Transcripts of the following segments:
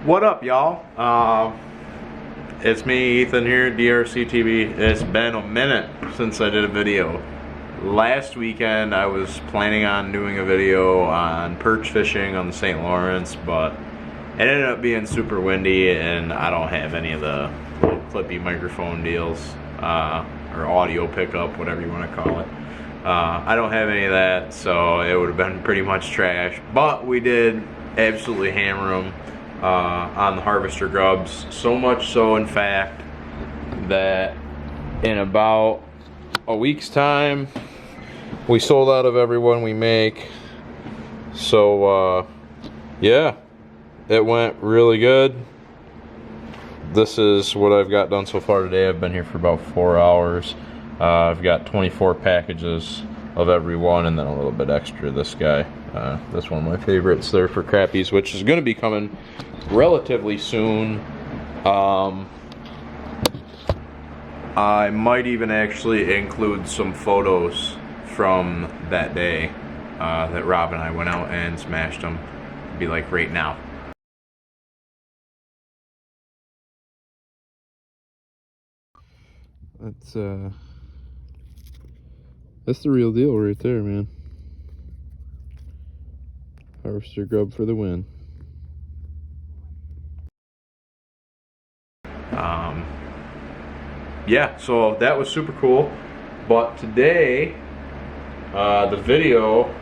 What up, y'all? It's me, Ethan here, DRC TV. It's been a minute since I did a video. Last weekend I was planning on doing a video on perch fishing on the St. Lawrence, but it ended up being super windy and I don't have any of the little clippy microphone deals, or audio pickup, whatever you want to call it. I don't have any of that, so it would have been pretty much trash, but we did absolutely hammer them on the harvester grubs. So much so, in fact, that in about a week's time we sold out of every one we make. So yeah, it went really good. This is what I've got done so far today. I've been here for about 4 hours. I've got 24 packages of every one, and then a little bit extra this guy. That's one of my favorites there for crappies, which is going to be coming relatively soon. I might even actually include some photos from that day that Rob and I went out and smashed them. It'd be like right now. That's the real deal right there, man. Harvester grub for the win. Yeah, so that was super cool. But today, the video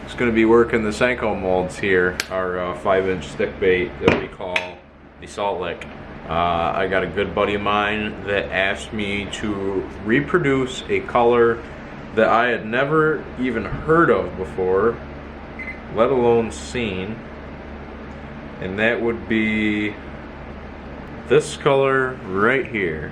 is going to be working the SENKO molds here, our 5-inch stick bait that we call the Salt Lick. I got a good buddy of mine that asked me to reproduce a color that I had never even heard of before, let alone seen, and that would be this color right here.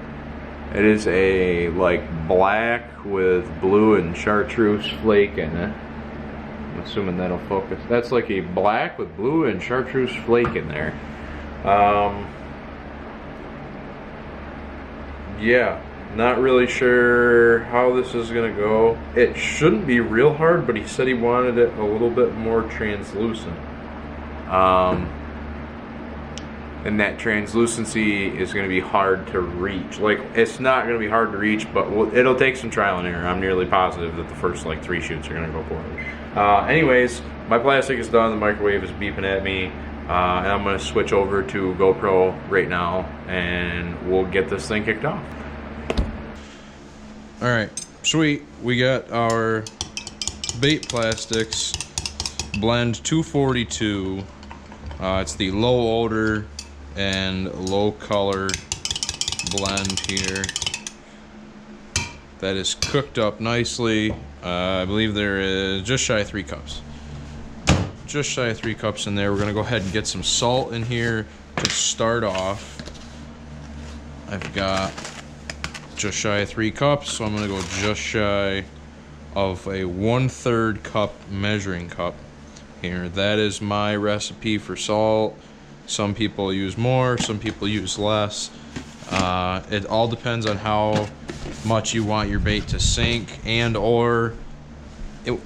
It is a like black with blue and chartreuse flake in it. I'm assuming that'll focus. That's like a black with blue and chartreuse flake in there. Yeah, not really sure how this is gonna go. It shouldn't be real hard, but he said he wanted it a little bit more translucent. And that translucency is going to be hard to reach. Like, it's not going to be hard to reach, but it'll take some trial and error. I'm nearly positive that the first like 3 shoots are going to go poorly. Anyways, my plastic is done. The microwave is beeping at me, and I'm going to switch over to GoPro right now, and we'll get this thing kicked off. All right, sweet. We got our bait plastics blend 242. It's the low odor and low color blend here that is cooked up nicely. I believe there is just shy of 3 cups. Just shy of 3 cups in there. We're gonna go ahead and get some salt in here to start off. I've got just shy of 3 cups, so I'm gonna go just shy of a 1/3 cup measuring cup here. That is my recipe for salt. Some people use more, some people use less. It all depends on how much you want your bait to sink and or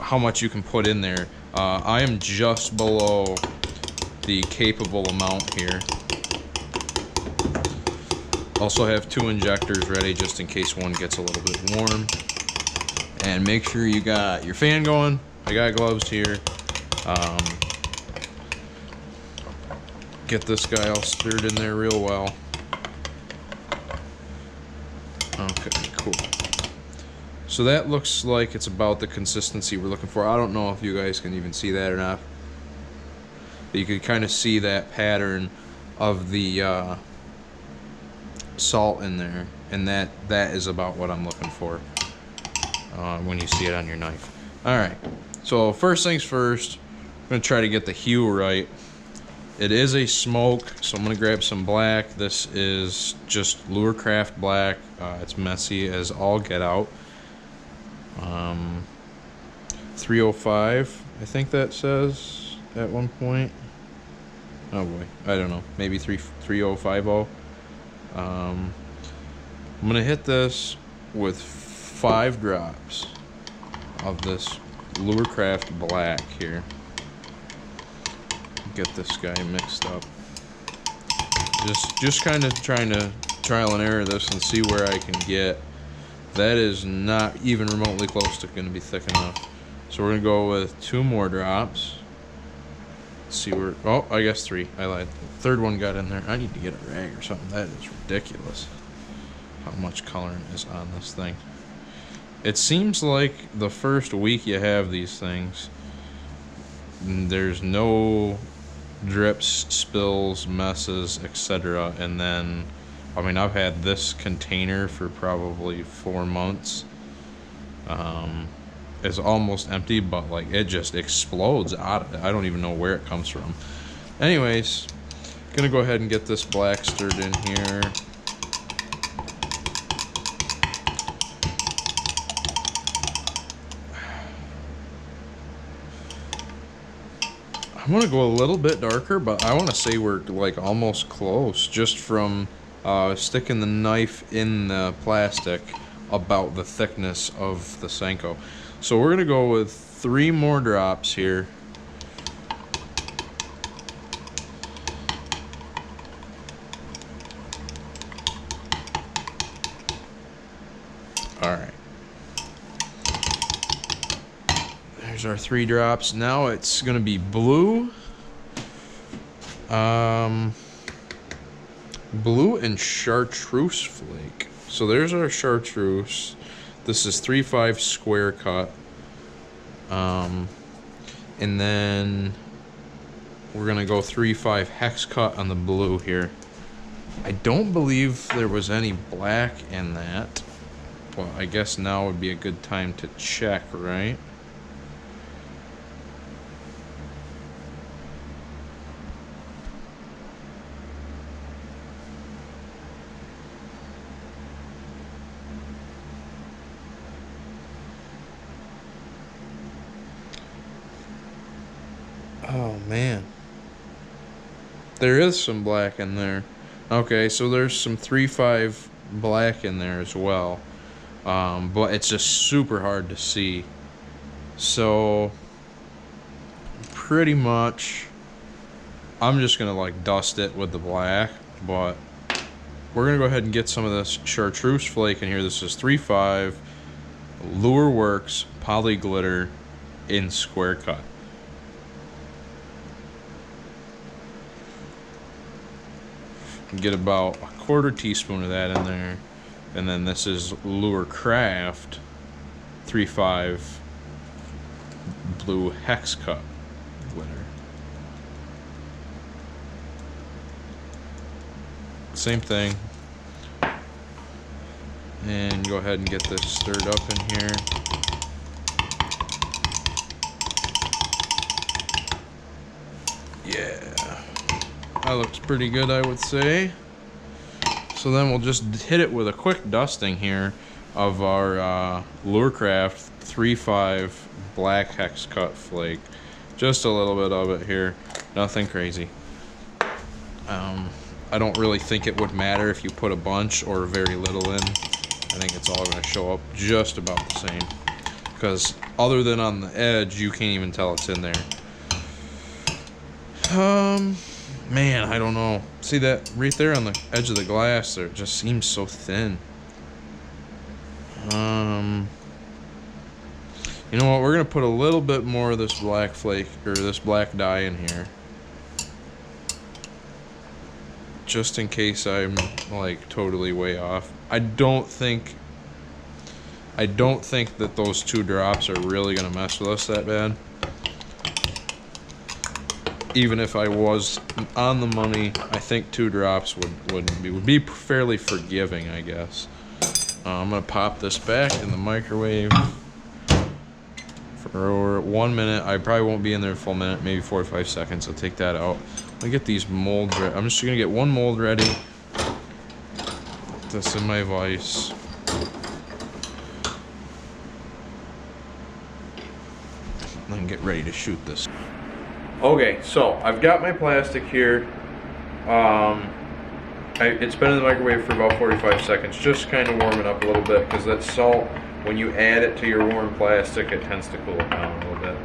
how much you can put in there. I am just below the capable amount here. Also have 2 injectors ready just in case one gets a little bit warm. And make sure you got your fan going. I got gloves here. Get this guy all stirred in there real well. Okay, cool. So that looks like it's about the consistency we're looking for. I don't know if you guys can even see that or not, but you can kind of see that pattern of the salt in there, and that is about what I'm looking for when you see it on your knife. Alright, so first things first, I'm going to try to get the hue right. It is a smoke, so I'm going to grab some black. This is just Lurecraft black. It's messy as all get out. 305, I think that says at one point. Oh boy, I don't know. Maybe 3050. I'm going to hit this with 5 drops of this Lurecraft black here. Get this guy mixed up. Just kind of trying to trial and error this and see where I can get. That is not even remotely close to going to be thick enough. So we're going to go with 2 more drops. Let's see where, oh, I guess 3. I lied. The third one got in there. I need to get a rag or something. That is ridiculous how much coloring is on this thing. It seems like the first week you have these things, there's no drips, spills, messes, etc. And then, I mean, I've had this container for probably 4 months. It's almost empty, but like it just explodes out of it. I don't even know where it comes from. Anyways, gonna go ahead and get this black stirred in here. I'm gonna go a little bit darker, but I want to say we're like almost close just from sticking the knife in the plastic about the thickness of the SENKO. So we're gonna go with 3 more drops here. All right. There's our 3 drops. Now it's gonna be blue. Blue and chartreuse flake. So there's our chartreuse. This is 3/5 square cut. And then we're gonna go 3/5 hex cut on the blue here. I don't believe there was any black in that. Well, I guess now would be a good time to check, right? Oh man, there is some black in there. Okay, so there's some 3/5 black in there as well, but it's just super hard to see. So pretty much I'm just gonna like dust it with the black, but we're gonna go ahead and get some of this chartreuse flake in here. This is 3/5 Lure Works poly glitter in square cut. Get about a 1/4 teaspoon of that in there. And then this is Lure Craft 3/5 blue hex cut glitter. Same thing. And go ahead and get this stirred up in here. Yeah. That looks pretty good, I would say. So then we'll just hit it with a quick dusting here of our Lurecraft 3/5 black hex cut flake. Just a little bit of it here, nothing crazy. I don't really think it would matter if you put a bunch or very little in. I think it's all going to show up just about the same. Because other than on the edge, you can't even tell it's in there. Man, I don't know. See that right there on the edge of the glass there? It just seems so thin. You know what? We're going to put a little bit more of this black flake, or this black dye in here. Just in case I'm, like, totally way off. I don't think that those 2 drops are really going to mess with us that bad. Even if I was on the money, I think 2 drops would be fairly forgiving, I guess. I'm gonna pop this back in the microwave for 1 minute. I probably won't be in there a full minute, maybe 4 or 5 seconds. I'll take that out. Let me get these molds ready. I'm just gonna get 1 mold ready. Put this in my vise. And then get ready to shoot this. Okay, so I've got my plastic here. It's been in the microwave for about 45 seconds, just kind of warming up a little bit, because that salt, when you add it to your warm plastic, it tends to cool it down a little bit.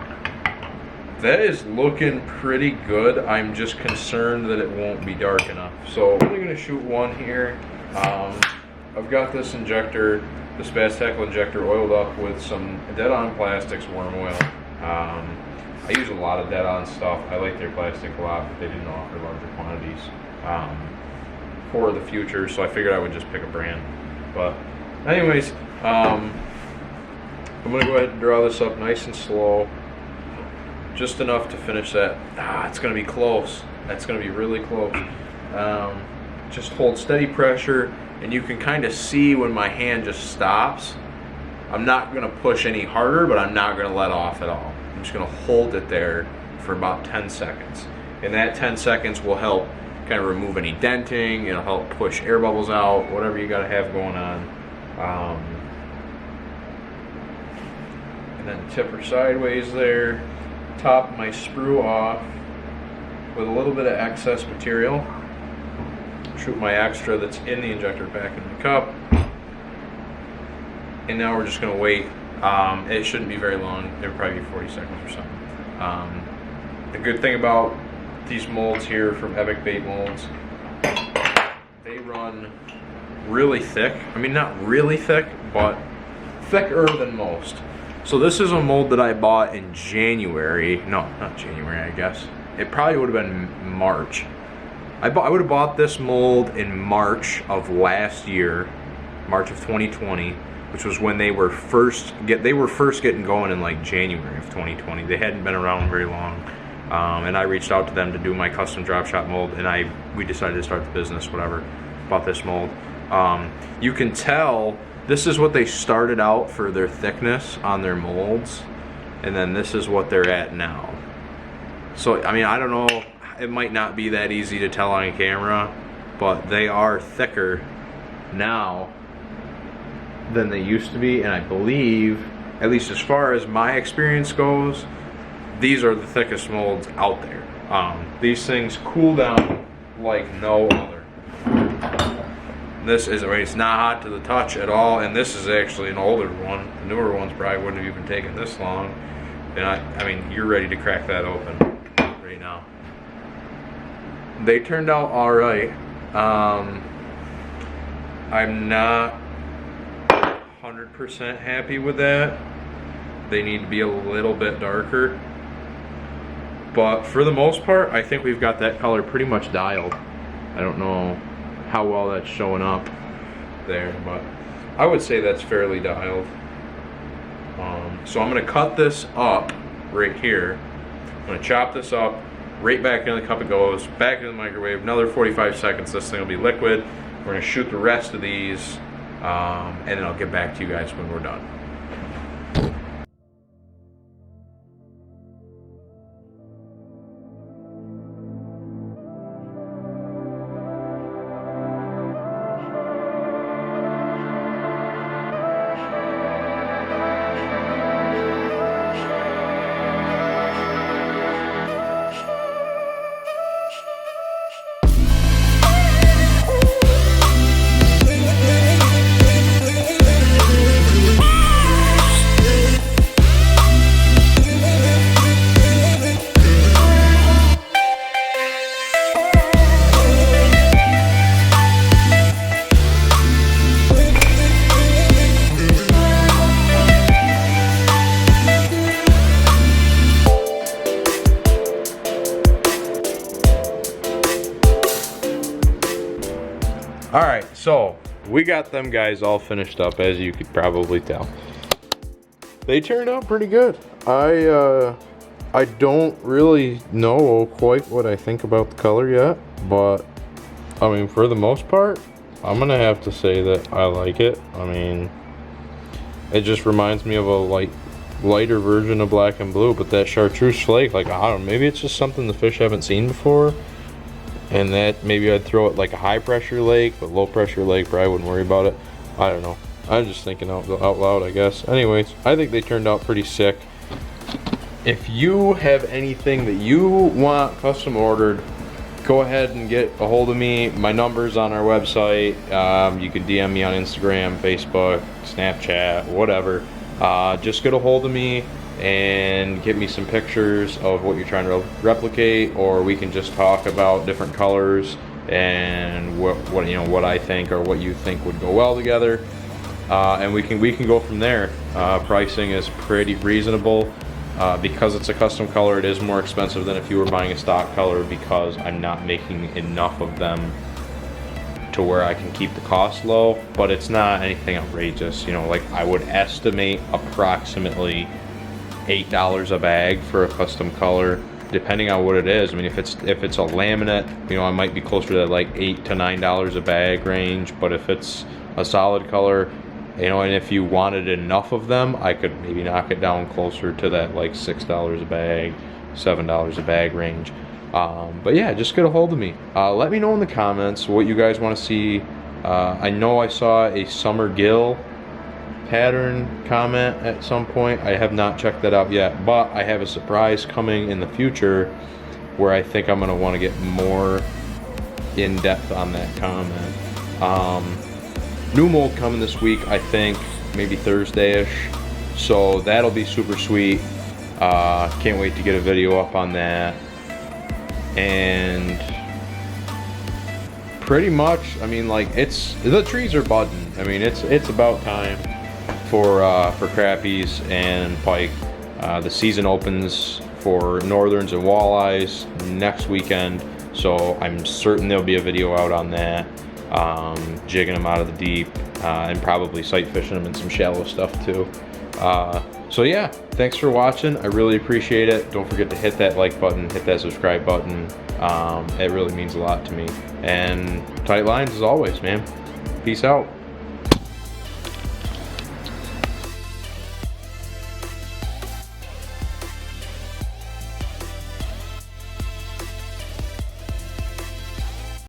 that is looking pretty good. I'm just concerned that it won't be dark enough. So I'm only gonna shoot one here. I've got this injector, this fast tackle injector, oiled up with some dead-on plastics worm oil. I use a lot of dead-on stuff. I like their plastic a lot, but they didn't offer larger quantities for the future, so I figured I would just pick a brand. But anyways, I'm gonna go ahead and draw this up nice and slow, just enough to finish that. It's gonna be close. That's gonna be really close. Just hold steady pressure, and you can kind of see when my hand just stops. I'm not gonna push any harder, but I'm not gonna let off at all. I'm just gonna hold it there for about 10 seconds. And that 10 seconds will help kind of remove any denting, it'll help push air bubbles out, whatever you gotta have going on. And then tip her sideways there, top my sprue off with a little bit of excess material. Shoot my extra that's in the injector back in the cup. And now we're just gonna wait. It shouldn't be very long. It'll probably be 40 seconds or something. The good thing about these molds here from Epic Bait Molds, they run really thick. I mean, not really thick, but thicker than most. So this is a mold that I bought in January. No, not January, I guess. It probably would have been March. I would have bought this mold in March of last year, March of 2020, which was when they were first getting going in like January of 2020. They hadn't been around very long, and I reached out to them to do my custom drop shot mold, and we decided to start the business, whatever, bought this mold. You can tell this is what they started out for their thickness on their molds, and then this is what they're at now. So I mean, I don't know. It might not be that easy to tell on camera, but they are thicker now than they used to be, and I believe, at least as far as my experience goes, these are the thickest molds out there. These things cool down like no other. It's not hot to the touch at all, and this is actually an older one. The newer ones probably wouldn't have even taken this long. And I mean, you're ready to crack that open right now. They turned out all right. I'm not 100% happy with that. They need to be a little bit darker. But for the most part, I think we've got that color pretty much dialed. I don't know how well that's showing up there, but I would say that's fairly dialed. So I'm gonna cut this up right here. I'm gonna chop this up, right back in the cup it goes, back in the microwave, another 45 seconds, this thing will be liquid. We're gonna shoot the rest of these, and then I'll get back to you guys when we're done. Alright, so we got them guys all finished up, as you could probably tell. They turned out pretty good. I don't really know quite what I think about the color yet, but I mean, for the most part, I'm gonna have to say that I like it. I mean, it just reminds me of a lighter version of black and blue, but that chartreuse flake, like, I don't know, maybe it's just something the fish haven't seen before. And that maybe I'd throw it like a high pressure lake, but low pressure lake probably wouldn't worry about it. I don't know. I'm just thinking out loud, I guess. Anyways, I think they turned out pretty sick. If you have anything that you want custom ordered, go ahead and get a hold of me. My number's on our website. You can DM me on Instagram, Facebook, Snapchat, whatever. Just get a hold of me. and get me some pictures of what you're trying to replicate, or we can just talk about different colors and what you know, what I think or what you think would go well together, and we can go from there. Pricing is pretty reasonable. Because it's a custom color, it is more expensive than if you were buying a stock color, because I'm not making enough of them to where I can keep the cost low, but it's not anything outrageous. You know, like I would estimate approximately $8 a bag for a custom color, depending on what it is. I mean, if it's a laminate, you know, I might be closer to like $8 to $9 a bag range, but if it's a solid color, you know, and if you wanted enough of them, I could maybe knock it down closer to that like $6 a bag, $7 a bag range. But yeah, just get a hold of me. Let me know in the comments what you guys want to see. I know I saw a summer gill pattern comment at some point. I have not checked that out yet, but I have a surprise coming in the future where I think I'm going to want to get more in depth on that comment. New mold coming this week, I think, maybe Thursday-ish. So that'll be super sweet. Can't wait to get a video up on that. And pretty much, I mean, like, the trees are budding. I mean, it's about time for crappies and pike. The season opens for northerns and walleyes next weekend, so I'm certain there'll be a video out on that. Jigging them out of the deep, and probably sight fishing them in some shallow stuff too. So yeah, thanks for watching. I really appreciate it. Don't forget to hit that like button, hit that subscribe button. It really means a lot to me. And tight lines as always, man. Peace out.